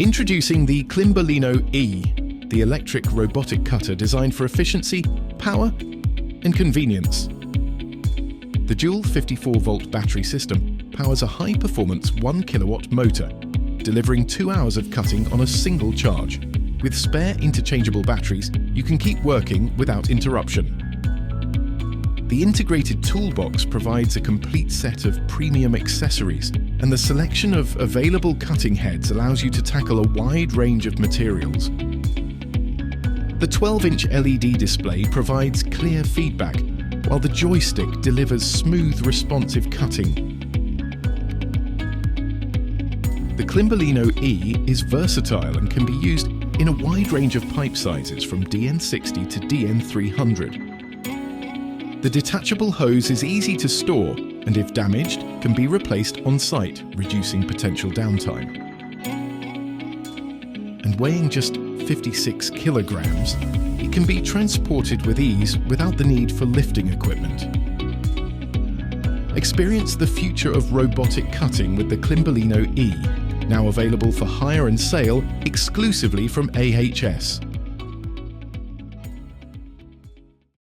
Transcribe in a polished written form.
Introducing the Climbolino E, the electric robotic cutter designed for efficiency, power, and convenience. The dual 54-volt battery system powers a high-performance 1 kilowatt motor, delivering 2 hours of cutting on a single charge. With spare interchangeable batteries, you can keep working without interruption. The integrated toolbox provides a complete set of premium accessories, and the selection of available cutting heads allows you to tackle a wide range of materials. The 12-inch LED display provides clear feedback, while the joystick delivers smooth, responsive cutting. The Climbolino E is versatile and can be used in a wide range of pipe sizes from DN60 to DN300. The detachable hose is easy to store and, if damaged, can be replaced on site, reducing potential downtime. And weighing just 56 kilograms, it can be transported with ease without the need for lifting equipment. Experience the future of robotic cutting with the Climbolino E, now available for hire and sale exclusively from AHS.